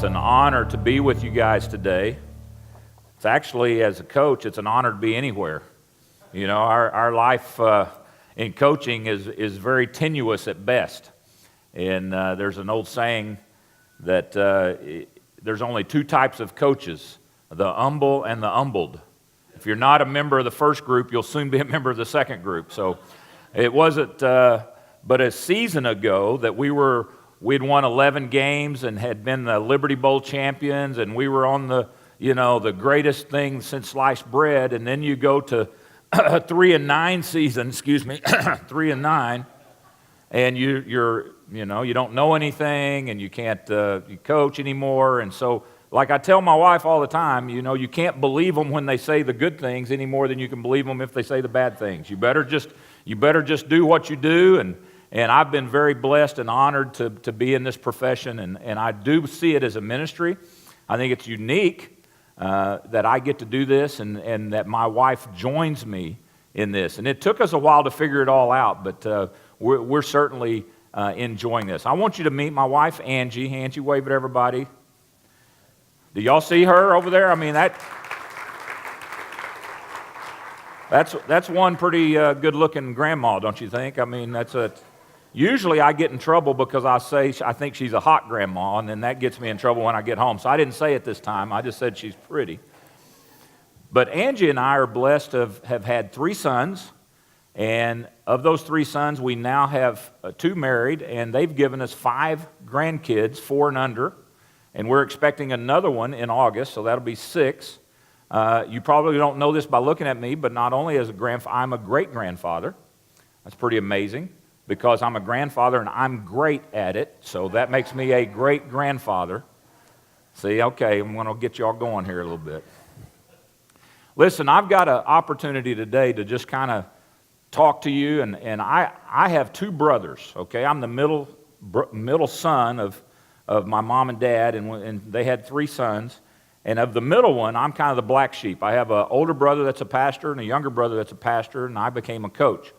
It's an honor to be with you guys today. It's actually, as a coach, it's an honor to be anywhere. You know, our life in coaching is very tenuous at best. And there's an old saying that there's only two types of coaches, the humble and the humbled. If you're not a member of the first group, you'll soon be a member of the second group. So it wasn't but a season ago that we'd won 11 games and had been the Liberty Bowl champions, and we were on the greatest thing since sliced bread. And then you go to a 3-9 season, 3-9, and you don't know anything, and you can't you coach anymore. And so, like I tell my wife all the time, you can't believe them when they say the good things any more than you can believe them if they say the bad things. You better just do what you do. And I've been very blessed and honored to be in this profession, and I do see it as a ministry. I think it's unique that I get to do this and that my wife joins me in this. And it took us a while to figure it all out, but we're certainly enjoying this. I want you to meet my wife, Angie. Angie, wave at everybody. Do y'all see her over there? I mean, that's one pretty good-looking grandma, don't you think? I mean, usually I get in trouble because I think she's a hot grandma, and then that gets me in trouble when I get home. So I didn't say it this time. I just said she's pretty. But Angie and I are blessed to have had 3 sons, and of those 3 sons, we now have 2 married, and they've given us 5 grandkids, 4 and under, and we're expecting another one in August, so that'll be 6. You probably don't know this by looking at me, but not only as I'm a great-grandfather. That's pretty amazing, because I'm a grandfather and I'm great at it, so that makes me a great-grandfather. See, okay, I'm going to get you all going here a little bit. Listen, I've got an opportunity today to just kind of talk to you, and I have 2 brothers, okay? I'm the middle son of my mom and dad, and they had 3 sons. And of the middle one, I'm kind of the black sheep. I have an older brother that's a pastor and a younger brother that's a pastor, and I became a coach.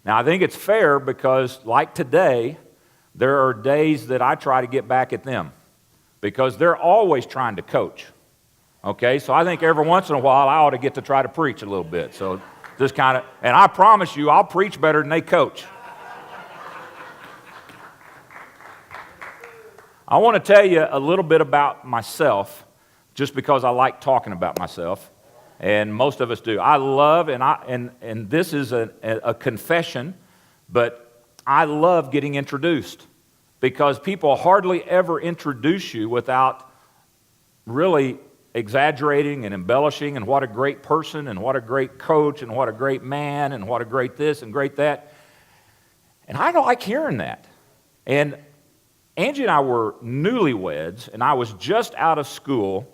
Now, I think it's fair because, like today, there are days that I try to get back at them because they're always trying to coach. Okay, so I think every once in a while I ought to get to try to preach a little bit. So just kind of, and I promise you, I'll preach better than they coach. I want to tell you a little bit about myself, just because I like talking about myself, and most of us do. I love, and this is a confession, but I love getting introduced because people hardly ever introduce you without really exaggerating and embellishing and what a great person and what a great coach and what a great man and what a great this and great that. And I don't like hearing that. And Angie and I were newlyweds, and I was just out of school,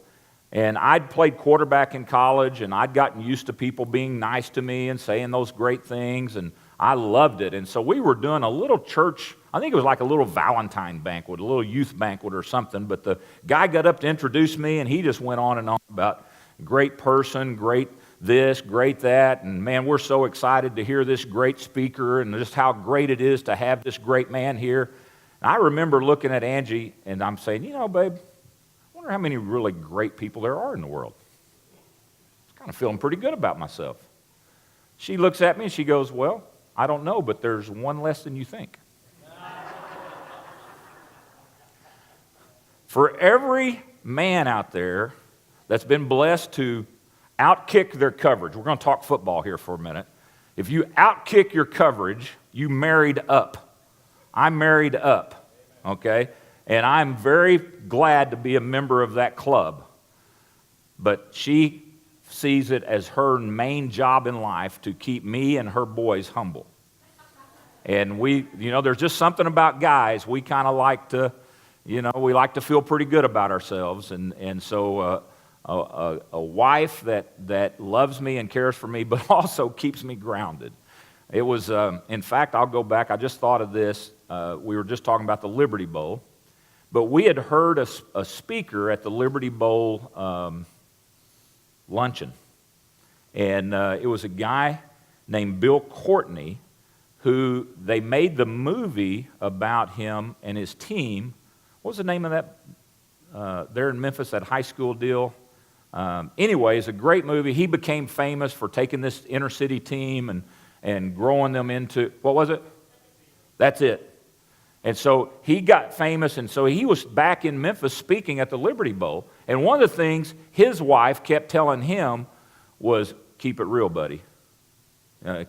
and I'd played quarterback in college, and I'd gotten used to people being nice to me and saying those great things, and I loved it. And so we were doing a little church, I think it was like a little Valentine banquet, a little youth banquet or something, but the guy got up to introduce me, and he just went on and on about great person, great this, great that, and man, we're so excited to hear this great speaker and just how great it is to have this great man here. And I remember looking at Angie, and I'm saying, babe, I wonder how many really great people there are in the world. I was kind of feeling pretty good about myself. She looks at me and she goes, well, I don't know, but there's one less than you think. For every man out there that's been blessed to outkick their coverage, we're going to talk football here for a minute. If you outkick your coverage, you married up. I married up, okay? And I'm very glad to be a member of that club. But she sees it as her main job in life to keep me and her boys humble. And there's just something about guys. We kind of like to, we like to feel pretty good about ourselves. And so a wife that loves me and cares for me, but also keeps me grounded. It was, in fact, I'll go back. I just thought of this. We were just talking about the Liberty Bowl. But we had heard a speaker at the Liberty Bowl luncheon. And it was a guy named Bill Courtney who they made the movie about him and his team. What was the name of that there in Memphis, that high school deal. Anyway, it's a great movie. He became famous for taking this inner city team and growing them into, what was it? That's it. And so he got famous, and so he was back in Memphis speaking at the Liberty Bowl. And one of the things his wife kept telling him was, keep it real, buddy.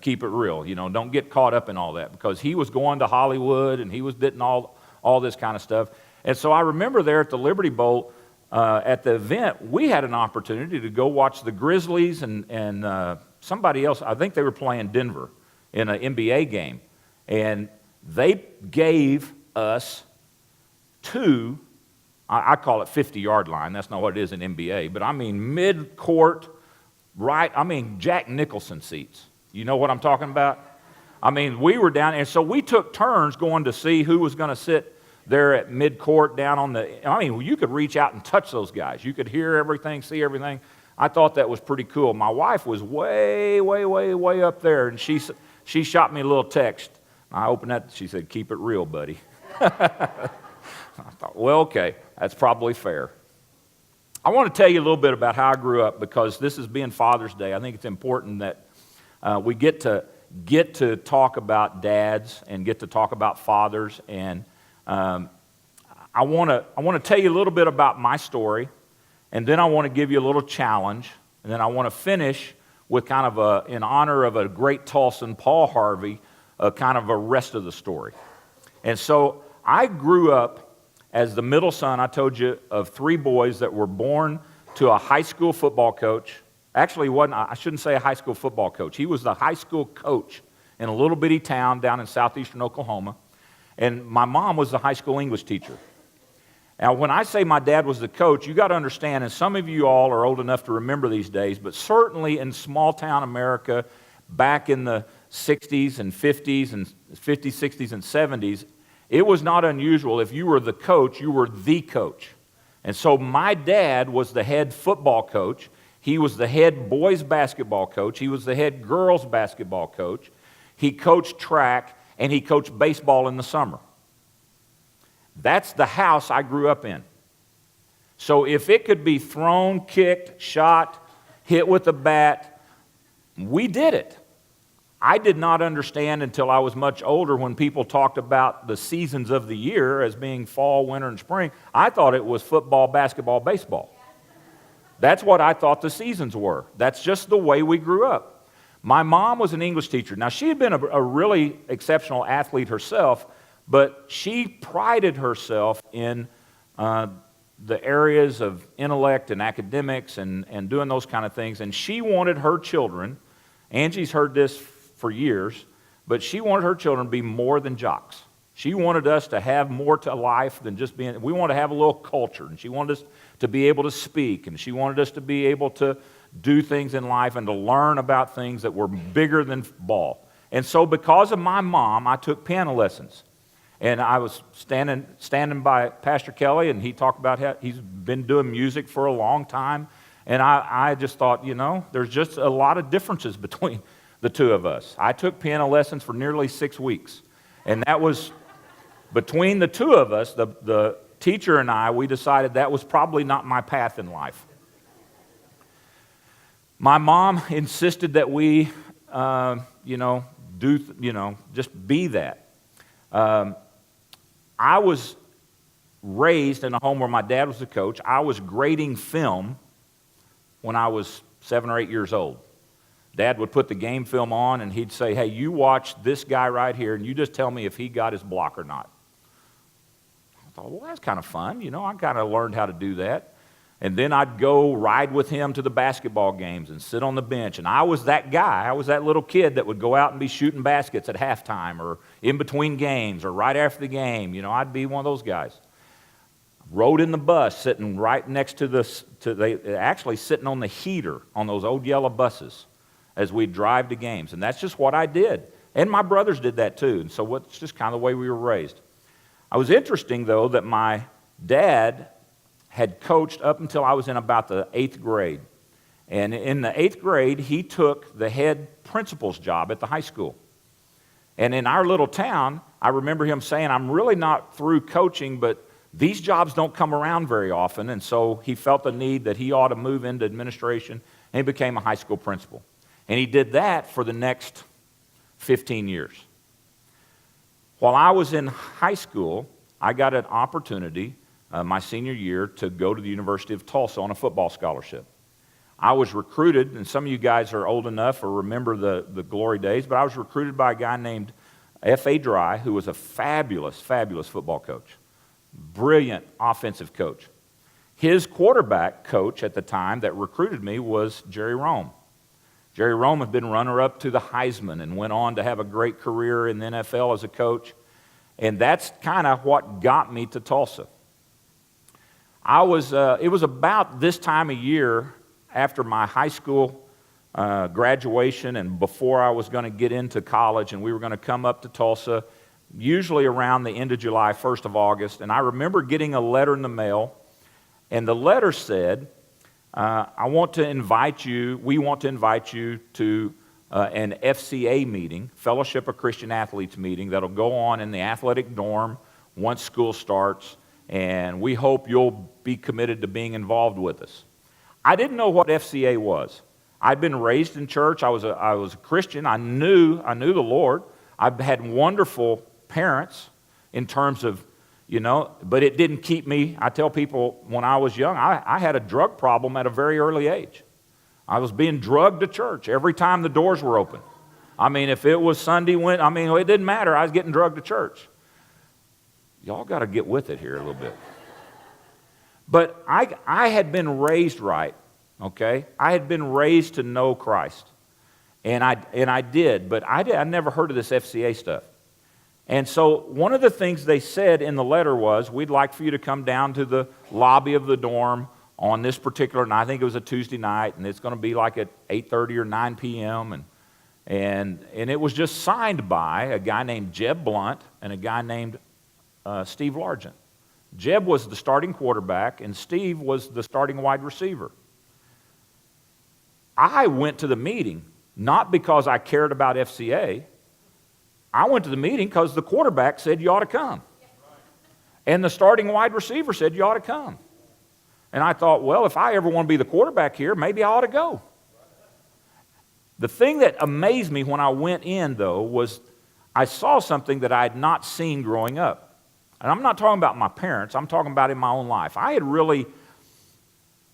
Keep it real. You know, don't get caught up in all that, because he was going to Hollywood and he was getting all this kind of stuff. And so I remember there at the Liberty Bowl, at the event, we had an opportunity to go watch the Grizzlies and somebody else. I think they were playing Denver in an NBA game. And they gave us two, I call it 50-yard line. That's not what it is in NBA, but I mean mid-court, right? I mean Jack Nicholson seats. You know what I'm talking about? I mean, we were down, and so we took turns going to see who was going to sit there at mid-court down on the, I mean, you could reach out and touch those guys. You could hear everything, see everything. I thought that was pretty cool. My wife was way, way, way, way up there, and she shot me a little text. I opened that, she said, keep it real, buddy. I thought, well, okay, that's probably fair. I want to tell you a little bit about how I grew up, because this is being Father's Day. I think it's important that we get to talk about dads and get to talk about fathers. And I want to tell you a little bit about my story, and then I want to give you a little challenge, and then I want to finish with kind of in honor of a great Tulsan, Paul Harvey, kind of a rest of the story. And so I grew up as the middle son, I told you, of three boys that were born to a high school football coach. Actually, I shouldn't say a high school football coach. He was the high school coach in a little bitty town down in southeastern Oklahoma. And my mom was the high school English teacher. Now, when I say my dad was the coach, you got to understand, and some of you all are old enough to remember these days, but certainly in small town America, back in the 60s and 50s and 50s, 60s, and 70s, it was not unusual. If you were the coach, you were the coach. And so my dad was the head football coach. He was the head boys basketball coach. He was the head girls basketball coach. He coached track, and he coached baseball in the summer. That's the house I grew up in. So if it could be thrown, kicked, shot, hit with a bat, we did it. I did not understand until I was much older when people talked about the seasons of the year as being fall, winter, and spring. I thought it was football, basketball, baseball. That's what I thought the seasons were. That's just the way we grew up. My mom was an English teacher. Now, she had been a really exceptional athlete herself, but she prided herself in the areas of intellect and academics and doing those kind of things. And she wanted her children, Angie's heard this for years, but she wanted her children to be more than jocks. She wanted us to have more to life than just being, we wanted to have a little culture, and she wanted us to be able to speak, and she wanted us to be able to do things in life and to learn about things that were bigger than ball. And so because of my mom, I took piano lessons. And I was standing by Pastor Kelly, and he talked about how he's been doing music for a long time. And I just thought, you know, there's just a lot of differences between the two of us. I took piano lessons for nearly 6 weeks. And that was, between the two of us, the teacher and I, we decided that was probably not my path in life. My mom insisted that we, just be that. I was raised in a home where my dad was the coach. I was grading film when I was 7 or 8 years old. Dad would put the game film on, and he'd say, hey, you watch this guy right here, and you just tell me if he got his block or not. I thought, well, that's kind of fun. You know, I kind of learned how to do that. And then I'd go ride with him to the basketball games and sit on the bench. And I was that guy. I was that little kid that would go out and be shooting baskets at halftime or in between games or right after the game. You know, I'd be one of those guys. Rode in the bus, sitting right next to actually sitting on the heater on those old yellow buses as we'd drive to games. And that's just what I did. And my brothers did that too. And so it's just kind of the way we were raised. I was interesting, though, that my dad had coached up until I was in about the 8th grade. And in the 8th grade, he took the head principal's job at the high school. And in our little town, I remember him saying, I'm really not through coaching, but These jobs don't come around very often, and so he felt the need that he ought to move into administration, and he became a high school principal. And he did that for the next 15 years. While I was in high school, I got an opportunity my senior year to go to the University of Tulsa on a football scholarship. I was recruited, and some of you guys are old enough or remember the glory days, but I was recruited by a guy named F.A. Dry, who was a fabulous, fabulous football coach. Brilliant offensive coach. His quarterback coach at the time that recruited me was Jerry Rome. Jerry Rome had been runner-up to the Heisman and went on to have a great career in the NFL as a coach. And that's kind of what got me to Tulsa. It was about this time of year after my high school graduation and before I was going to get into college, and we were going to come up to Tulsa, usually around the end of July, 1st of August. And I remember getting a letter in the mail, and the letter said, we want to invite you to an FCA meeting, Fellowship of Christian Athletes meeting, that'll go on in the athletic dorm once school starts, and we hope you'll be committed to being involved with us. I didn't know what FCA was. I'd been raised in church. I was a Christian. I knew the Lord. I had wonderful parents in terms of, but it didn't keep me. I tell people when I was young, I had a drug problem at a very early age. I was being drugged to church every time the doors were open. I mean, if it was Sunday, it didn't matter. I was getting drugged to church. Y'all got to get with it here a little bit. But I had been raised right, okay? I had been raised to know Christ. And I did, but I never heard of this FCA stuff. And so one of the things they said in the letter was, we'd like for you to come down to the lobby of the dorm on this particular night. I think it was a Tuesday night, and it's going to be like at 8:30 or 9 p.m. And it was just signed by a guy named Jeb Blunt and a guy named Steve Largent. Jeb was the starting quarterback, and Steve was the starting wide receiver. I went to the meeting not because I cared about FCA. I went to the meeting because the quarterback said you ought to come. And the starting wide receiver said you ought to come. And I thought, well, if I ever want to be the quarterback here, maybe I ought to go. The thing that amazed me when I went in, though, was I saw something that I had not seen growing up. And I'm not talking about my parents. I'm talking about in my own life. I had really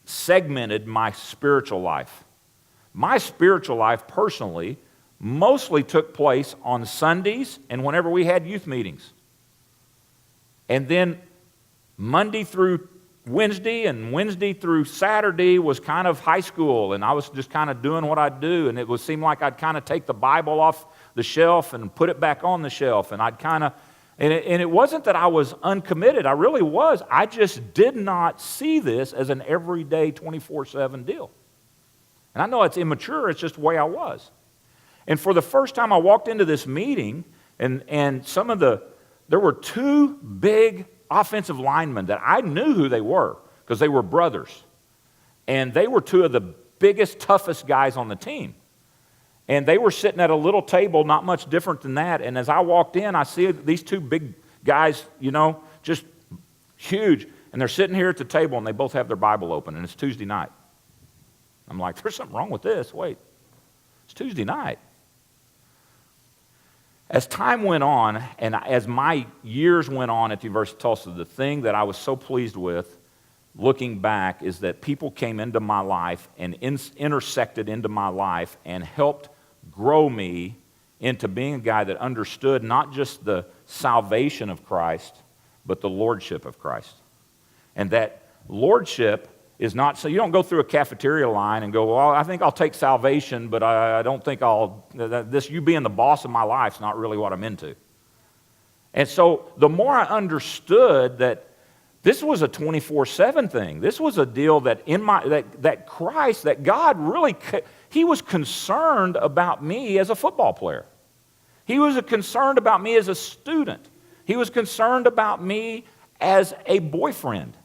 segmented my spiritual life. My spiritual life, personally, mostly took place on Sundays and whenever we had youth meetings. And then Monday through Wednesday and Wednesday through Saturday was kind of high school, and I was just kind of doing what I'd do, and it would seem like I'd kind of take the Bible off the shelf and put it back on the shelf, and I'd kind of, and it wasn't that I was uncommitted. I really was. I just did not see this as an everyday 24/7 deal. And I know it's immature. It's just the way I was. And for the first time I walked into this meeting, and there were two big offensive linemen that I knew who they were because they were brothers. And they were two of the biggest, toughest guys on the team. And they were sitting at a little table, not much different than that. And as I walked in, I see these two big guys, just huge. And they're sitting here at the table, and they both have their Bible open, and it's Tuesday night. I'm like, there's something wrong with this. Wait, it's Tuesday night. As time went on, and as my years went on at the University of Tulsa, the thing that I was so pleased with, looking back, is that people came into my life and intersected into my life and helped grow me into being a guy that understood not just the salvation of Christ, but the lordship of Christ. And that lordship is not, so you don't go through a cafeteria line and go, well, I think I'll take salvation, but I don't think you being the boss of my life is not really what I'm into. And so the more I understood that this was a 24/7 thing, this was a deal that that Christ, that God really, He was concerned about me as a football player. He was concerned about me as a student. He was concerned about me as a boyfriend.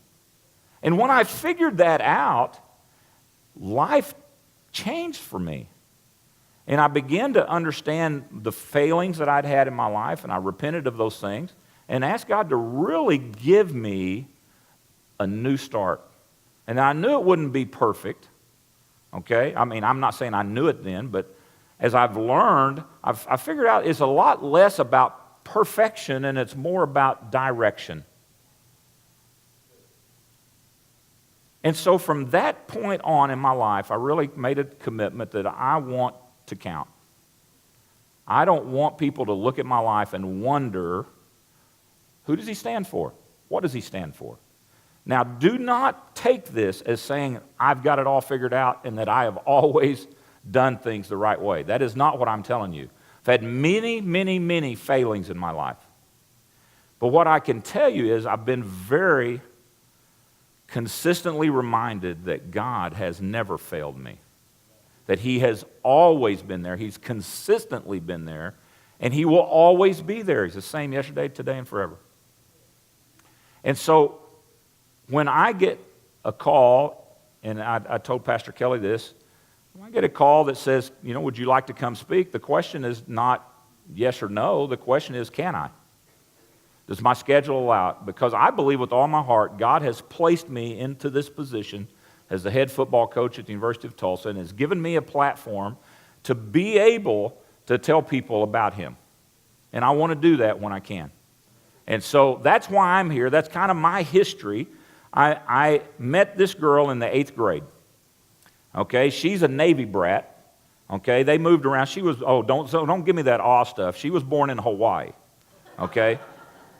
And when I figured that out, life changed for me. And I began to understand the failings that I'd had in my life, and I repented of those things. and ask God to really give me a new start. And I knew it wouldn't be perfect, okay? I mean, I'm not saying I knew it then, but as I've learned, I figured out it's a lot less about perfection and it's more about direction. And so from that point on in my life, I really made a commitment that I want to count. I don't want people to look at my life and wonder, who does he stand for? What does he stand for? Now, do not take this as saying I've got it all figured out and that I have always done things the right way. That is not what I'm telling you. I've had many, many, many failings in my life. But what I can tell you is I've been very consistently reminded that God has never failed me, that he has always been there. He's consistently been there, and he will always be there. He's the same yesterday, today, and forever. And so when I get a call, and I told Pastor Kelly this, when I get a call that says, would you like to come speak? The question is not yes or no. The question is, can I? Does my schedule allow it? Because I believe with all my heart, God has placed me into this position as the head football coach at the University of Tulsa and has given me a platform to be able to tell people about him. And I want to do that when I can. And so that's why I'm here. That's kind of my history. I met this girl in the 8th grade. Okay, she's a Navy brat. Okay, they moved around. She was, don't give me that awe stuff. She was born in Hawaii. Okay.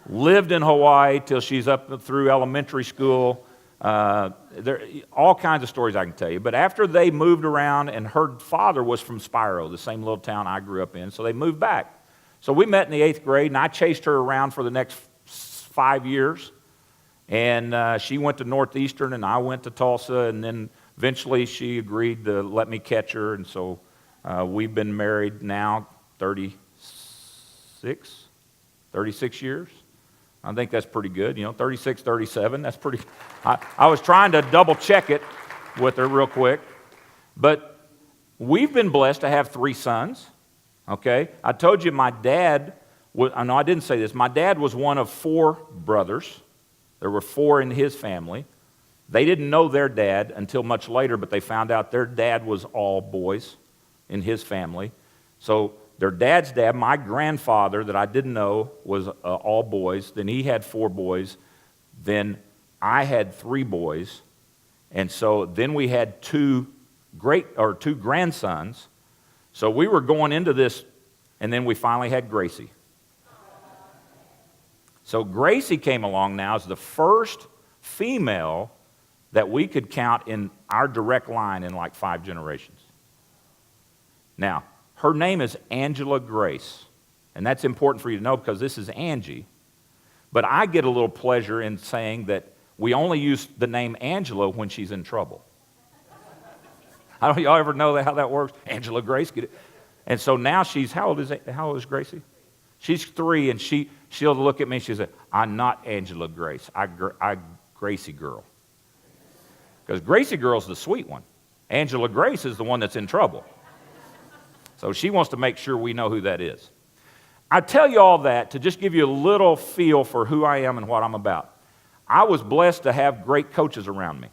Lived in Hawaii till she's up through elementary school. There all kinds of stories I can tell you. But after they moved around, and her father was from Spiro, the same little town I grew up in, so they moved back. So we met in the 8th grade, and I chased her around for the next 5 years. And she went to Northeastern, and I went to Tulsa, and then eventually she agreed to let me catch her. And so we've been married now 36 years. I think that's pretty good, 36, 37, that's pretty. I was trying to double check it with her real quick. But we've been blessed to have 3 sons, okay? I told you my dad, I didn't say this, my dad was one of 4 brothers. There were 4 in his family. They didn't know their dad until much later, but they found out their dad was all boys in his family. So their dad's dad, my grandfather that I didn't know, was all boys. Then he had 4 boys. Then I had 3 boys. And so then we had 2 grandsons. So we were going into this, and then we finally had Gracie. So Gracie came along now as the first female that we could count in our direct line in like 5 generations. Now, her name is Angela Grace, and that's important for you to know because this is Angie. But I get a little pleasure in saying that we only use the name Angela when she's in trouble. I don't y'all ever know how that works? Angela Grace, get it? And so now she's, how old is Gracie? She's 3, and she'll look at me and she'll say, I'm not Angela Grace, I Gracie girl. Because Gracie girl's the sweet one. Angela Grace is the one that's in trouble. So she wants to make sure we know who that is. I tell you all that to just give you a little feel for who I am and what I'm about. I was blessed to have great coaches around me.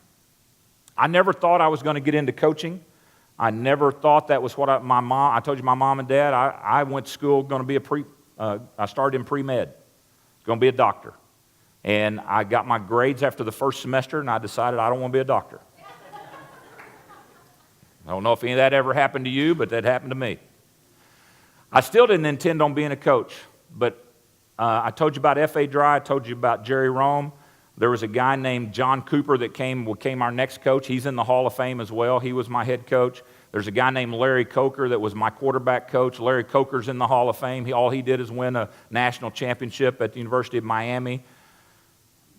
I never thought I was going to get into coaching. I never thought that was what I told you my mom and dad, I went to school going to be I started in pre-med, going to be a doctor. And I got my grades after the first semester, and I decided I don't want to be a doctor. I don't know if any of that ever happened to you, but that happened to me. I still didn't intend on being a coach, but I told you about F.A. Dry. I told you about Jerry Rome. There was a guy named John Cooper that became our next coach. He's in the Hall of Fame as well. He was my head coach. There's a guy named Larry Coker that was my quarterback coach. Larry Coker's in the Hall of Fame. All he did is win a national championship at the University of Miami.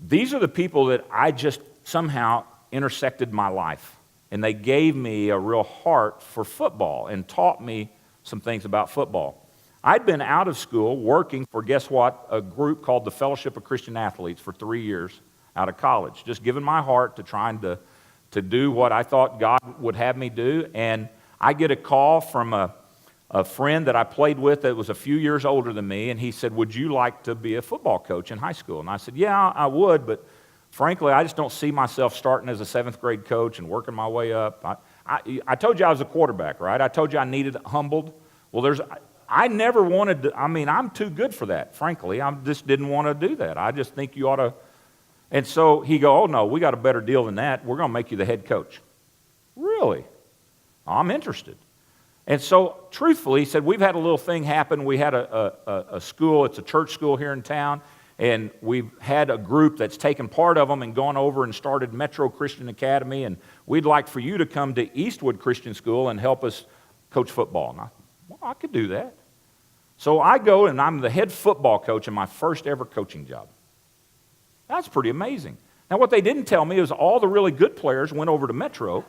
These are the people that I just somehow intersected my life. And they gave me a real heart for football and taught me some things about football. I'd been out of school working for, guess what, a group called the Fellowship of Christian Athletes for 3 years out of college, just giving my heart to trying to do what I thought God would have me do. And I get a call from a a friend that I played with that was a few years older than me, and he said, would you like to be a football coach in high school? And I said, yeah, I would, but frankly, I just don't see myself starting as a 7th grade coach and working my way up. I told you I was a quarterback, right? I told you I needed humbled. Well, I never wanted to, I'm too good for that, frankly. I just didn't want to do that. I just think you ought to. And so he go, oh, no, we got a better deal than that. We're going to make you the head coach. Really? I'm interested. And so, truthfully, he said, we've had a little thing happen. We had a school, it's a church school here in town, and we've had a group that's taken part of them and gone over and started Metro Christian Academy, and we'd like for you to come to Eastwood Christian School and help us coach football. And I could do that. So I go, and I'm the head football coach in my first ever coaching job. That's pretty amazing. Now, what they didn't tell me is all the really good players went over to Metro,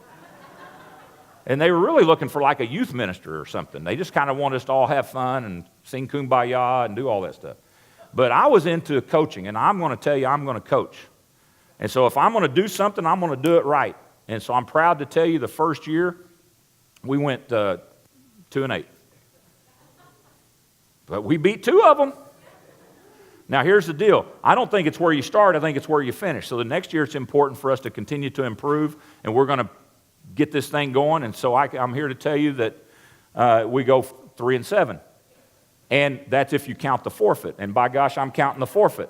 and they were really looking for like a youth minister or something. They just kind of wanted us to all have fun and sing Kumbaya and do all that stuff. But I was into coaching, and I'm going to tell you, I'm going to coach. And so if I'm going to do something, I'm going to do it right. And so I'm proud to tell you the first year, we went 2-8. But we beat 2 of them. Now, here's the deal. I don't think it's where you start. I think it's where you finish. So the next year, it's important for us to continue to improve, and we're going to get this thing going. And so I'm here to tell you that we go 3-7. And that's if you count the forfeit. And by gosh, I'm counting the forfeit.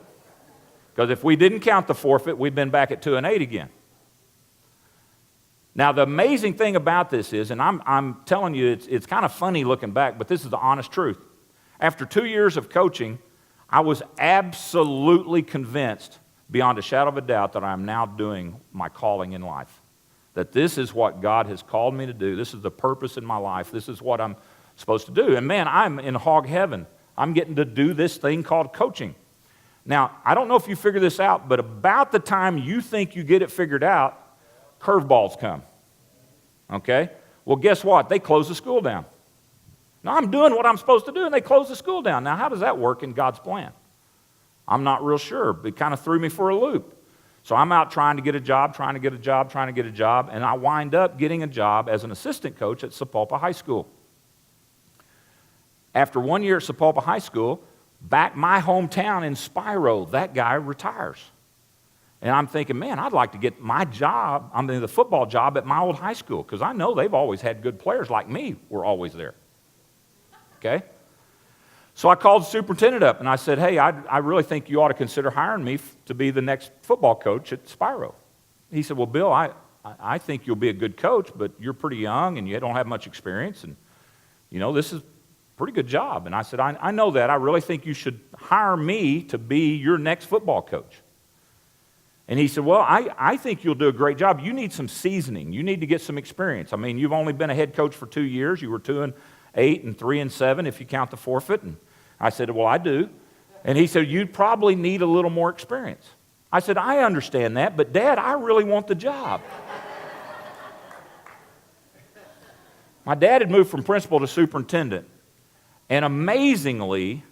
Because if we didn't count the forfeit, we'd been back at 2-8 again. Now, the amazing thing about this is, and I'm telling you, it's kind of funny looking back, but this is the honest truth. After 2 years of coaching, I was absolutely convinced, beyond a shadow of a doubt, that I'm now doing my calling in life. That this is what God has called me to do. This is the purpose in my life. This is what I'm supposed to do. And man, I'm in hog heaven. I'm getting to do this thing called coaching. Now, I don't know if you figure this out, but about the time you think you get it figured out, curveballs come. Okay? Well, guess what? They close the school down. Now, I'm doing what I'm supposed to do, and they close the school down. Now, how does that work in God's plan? I'm not real sure. It kind of threw me for a loop. So I'm out trying to get a job, and I wind up getting a job as an assistant coach at Sapulpa High School. After 1 year at Sapulpa High School, back my hometown in Spiro, that guy retires. And I'm thinking, man, I'd like to get my job, the football job at my old high school, because I know they've always had good players like me were always there. Okay? So I called the superintendent up, and I said, hey, I really think you ought to consider hiring me to be the next football coach at Spiro. He said, well, Bill, I think you'll be a good coach, but you're pretty young, and you don't have much experience, and, this is a pretty good job. And I said, I know that. I really think you should hire me to be your next football coach. And he said, well, I think you'll do a great job. You need some seasoning. You need to get some experience. You've only been a head coach for 2 years. You were 2-8 and 3-7 if you count the forfeit. And I said, well, I do. And he said, you'd probably need a little more experience. I said, I understand that, but Dad, I really want the job. My dad had moved from principal to superintendent. And amazingly,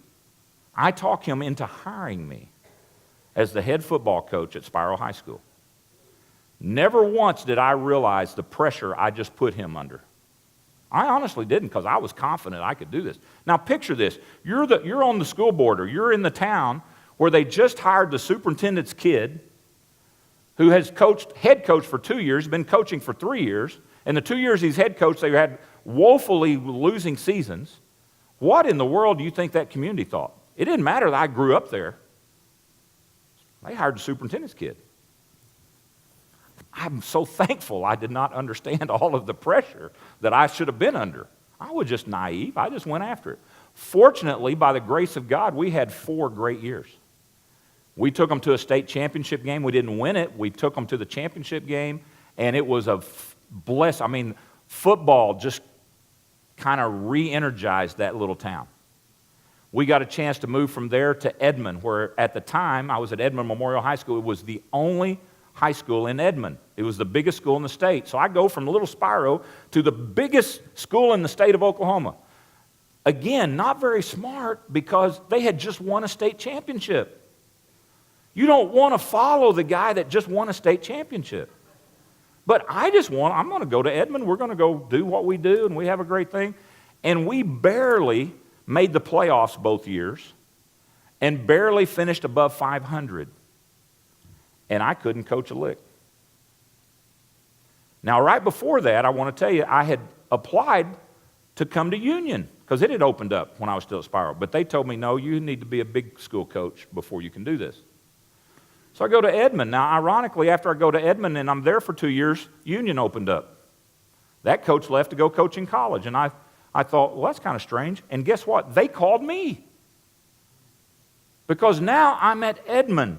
I talked him into hiring me as the head football coach at Spiro High School. Never once did I realize the pressure I just put him under. I honestly didn't, because I was confident I could do this. Now picture this. You're on the school board, or you're in the town where they just hired the superintendent's kid who has head coached for 2 years, been coaching for 3 years, and the 2 years he's head coach, they had woefully losing seasons. What in the world do you think that community thought? It didn't matter that I grew up there. They hired the superintendent's kid. I'm so thankful I did not understand all of the pressure that I should have been under. I was just naive. I just went after it. Fortunately, by the grace of God, we had 4 great years. We took them to a state championship game. We didn't win it. We took them to the championship game, and it was a football just kind of re-energized that little town. We got a chance to move from there to Edmond, where at the time I was at Edmond Memorial High School. It was the only high school in Edmond. It was the biggest school in the state. So I go from little Spiro to the biggest school in the state of Oklahoma. Again, not very smart, because they had just won a state championship. You don't want to follow the guy that just won a state championship. But I'm going to go to Edmond. We're going to go do what we do, and we have a great thing. And we barely made the playoffs both years and barely finished above 500. And I couldn't coach a lick. Now, right before that, I want to tell you, I had applied to come to Union because it had opened up when I was still at Spiral. But they told me, no, you need to be a big school coach before you can do this. So I go to Edmond. Now, ironically, after I go to Edmond and I'm there for 2 years, Union opened up. That coach left to go coach in college. And I thought, well, that's kind of strange. And guess what? They called me. Because now I'm at Edmond,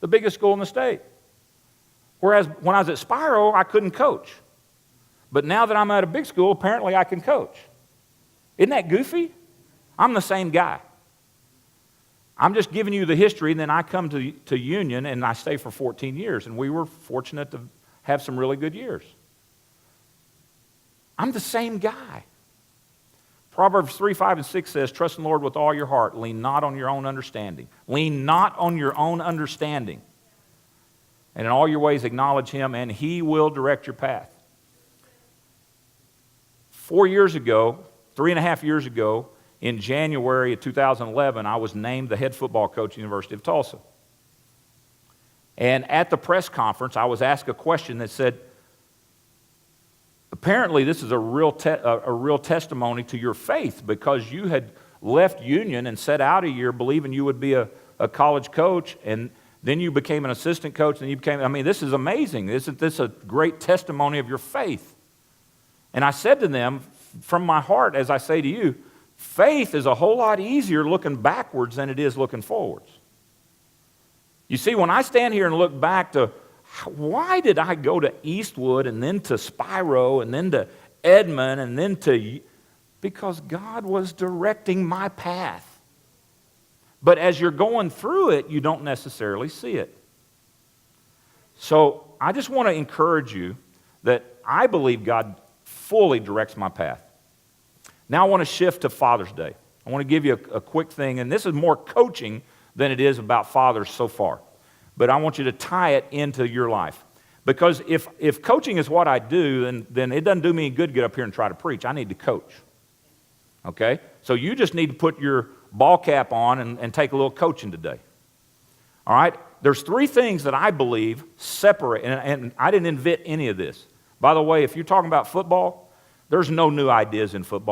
the biggest school in the state. Whereas when I was at Spiro, I couldn't coach. But now that I'm at a big school, apparently I can coach. Isn't that goofy? I'm the same guy. I'm just giving you the history, and then I come to Union, and I stay for 14 years. And we were fortunate to have some really good years. I'm the same guy. Proverbs 3, 5, and 6 says, trust in the Lord with all your heart. Lean not on your own understanding. Lean not on your own understanding. And in all your ways acknowledge Him, and He will direct your path. 4 years ago, 3.5 years ago, in January of 2011, I was named the head football coach at the University of Tulsa. And at the press conference, I was asked a question that said, apparently this is a real testimony to your faith because you had left Union and set out a year believing you would be a college coach, and then you became an assistant coach, and you became, this is amazing. Isn't this a great testimony of your faith? And I said to them, from my heart, as I say to you, faith is a whole lot easier looking backwards than it is looking forwards. You see, when I stand here and look back to why did I go to Eastwood and then to Spiro and then to Edmond and then to... Because God was directing my path. But as you're going through it, you don't necessarily see it. So I just want to encourage you that I believe God fully directs my path. Now I want to shift to Father's Day. I want to give you a quick thing, and this is more coaching than it is about fathers so far. But I want you to tie it into your life. Because if coaching is what I do, then it doesn't do me any good to get up here and try to preach. I need to coach. Okay? So you just need to put your ball cap on and take a little coaching today. All right? There's 3 things that I believe separate, and I didn't invent any of this. By the way, if you're talking about football, there's no new ideas in football.